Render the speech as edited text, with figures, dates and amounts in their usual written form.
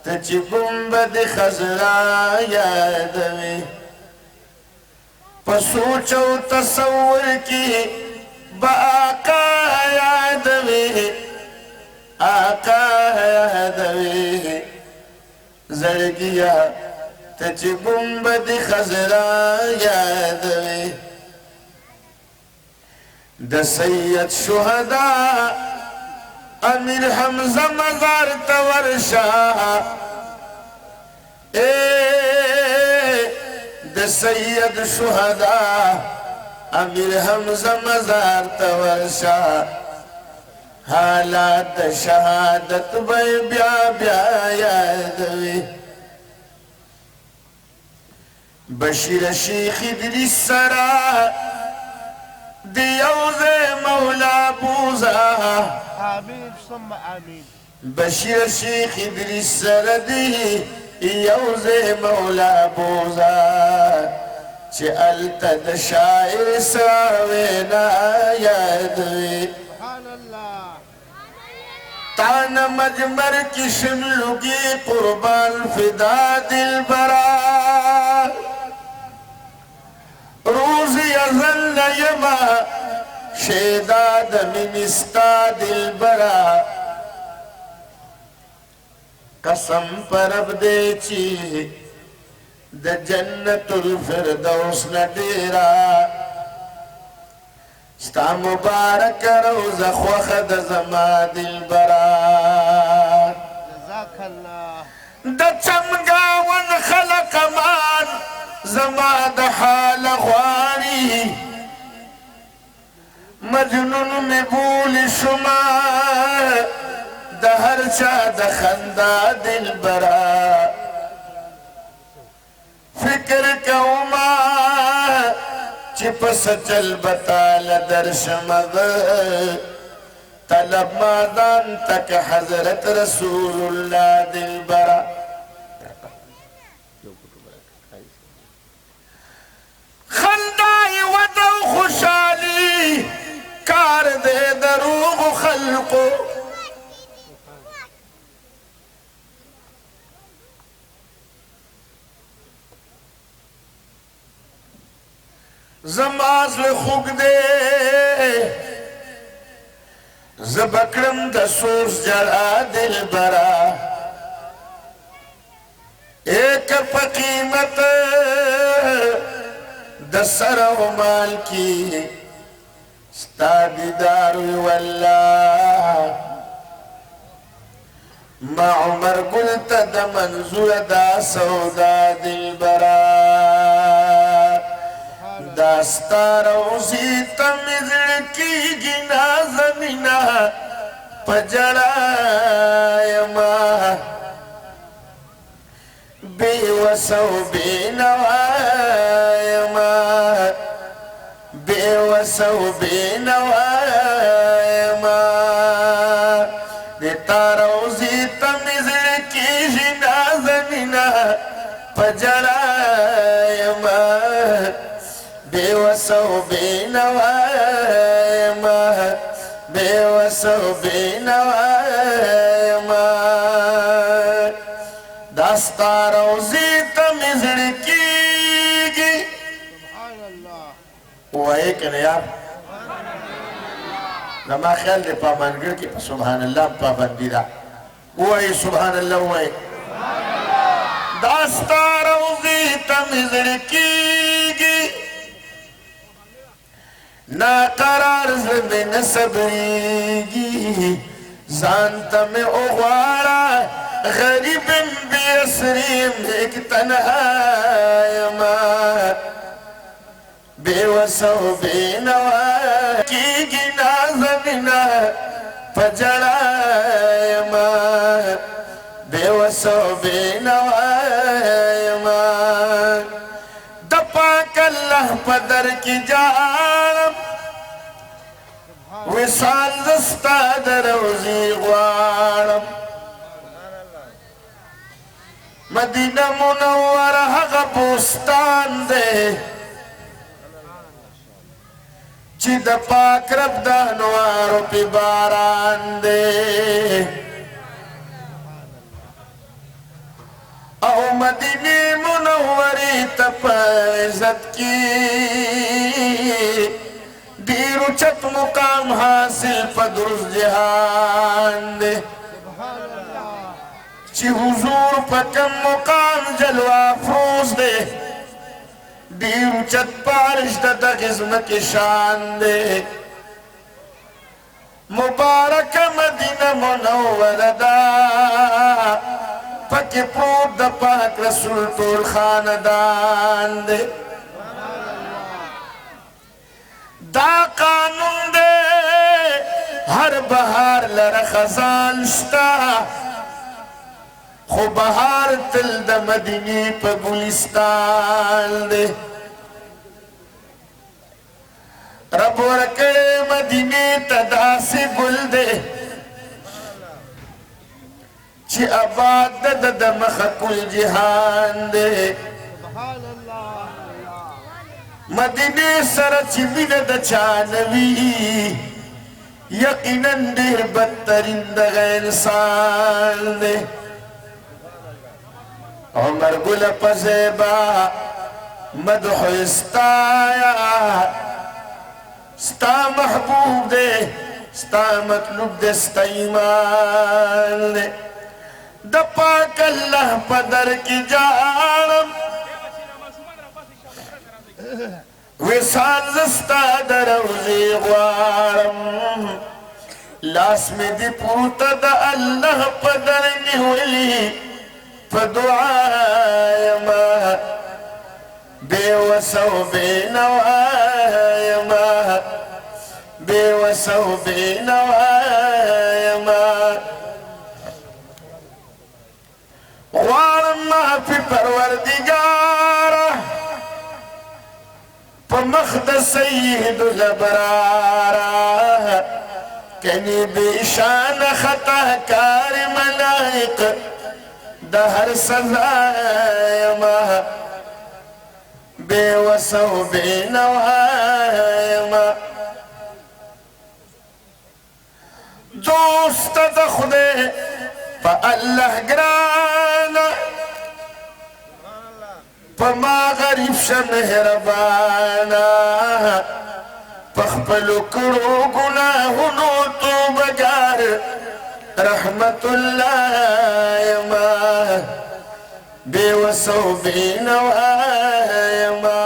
تچی گنبد خزرا یادوی پسوچ و تصور کی با آقا یادوی آقا یادوی زرگیا تچی گنبد خزرا یادوی د سید شهداء امیر حمزہ مزار تورشا د سید شهداء امیر حمزہ مزار تورشا حالات شهادت بیا بیا یادوی بشیر شیخ ادریس سرا دیوز مولا بوزا آمين ثم آمين بشیر شیخ ادریس سردی یوز مولا بوزا چه التد شاعر سراوینا یادوی سبحان الله تان مجمر کی شملگی قربان فدا دل برا روزی ازل یما شیداد منستا دل برا قسم پرب دے چی د جنت الفردوس ندیرا ستا مبارک روز خوخد زما دل برا جزاك الله د چمگاون خلق مان زما د حال غواری مجنون میں بول شما د هر چا د خندا دل برا فکر کوما چی پس چل بطال درشمد طلب مادان تک حضرت رسول اللہ دل برا خندائی ودو خوشالی کار دے دروغ خلقو زماز خوک دے زبکرم دا سوس جرا دل برا ایک پا قیمت دا سر و مال کی ستا دیداروی واللہ ما عمر قلت دا منظور دا سودا دل برا داستا روزی تمزر کی گنا زمینہ پجڑایما بے وسو بے نوائما بے وسو بے نوائما دیتا روزی تمزر کی گنا زمینہ پجڑایما بے وسو بے نوائما بے وسو بے نوائما داستا روزی تمزر کی گی سبحان الله وہ ایک نے یار لما خیال دے پامانگر کی سبحان اللہ پابندی دا وہ ای سبحان اللہ وہ ای داستا روزی تمزر کی گی نا قرار زمین صبریگی زانتا میں اغوارا غریب بیسریم ایک تنہایما بے وسو بے نوا کی گنا زمینہ پجڑایما بے وسو بے نوائما دپاک اللہ پدر کی جانم وصال دستا دروزی غوارم مدینہ منور حق بوستان دے چې د پاک رب د انوارو پې باران دی او مدینه منورې ته په عزت کې ډېر اوچت مقام حاصل په درست جهان دی چې حضور په کم مقام جلوه افروز دی ډېر اوچت په عرش د دغې ځمکې شان دی مبارکه مدینه منوره ده پکې پروت د پاک رسول ټول خاندان دی دا قانون دی هر بهار لره خزان شته خو بهار تل د مدینې په ګلستان دی رب ورکړې مدینې ته داسې ګل دی چې آباد د د مخه کل جهان دی مدینې سره چې مینه د چا نه وي یقینا ډېر بدترین دغه انسان دی عمر ګله په زیبا مدح استایا ستا محبوب دی ستا مطلوب دی ستا ایمان دی د پاک الله په در کې جاړم وصال ز ستا د روضې غواړم لاس مې دې پورته د الله په در نیولي په دعا یما بې وسه او بې نوا یما بې وسه او بې نوا یما غواړم معافي پروردګاره په مخ د سید الابراره کني بې شانه خطاکار ملایق د هر سزا یما بې وسه او بې نوا یما دوست د خدای په الله ګرانه په ما غریب شه مهربانه په خپلو کړو ګناهونو توبهګار رحمت الله یما بې وسه او بې نوا یما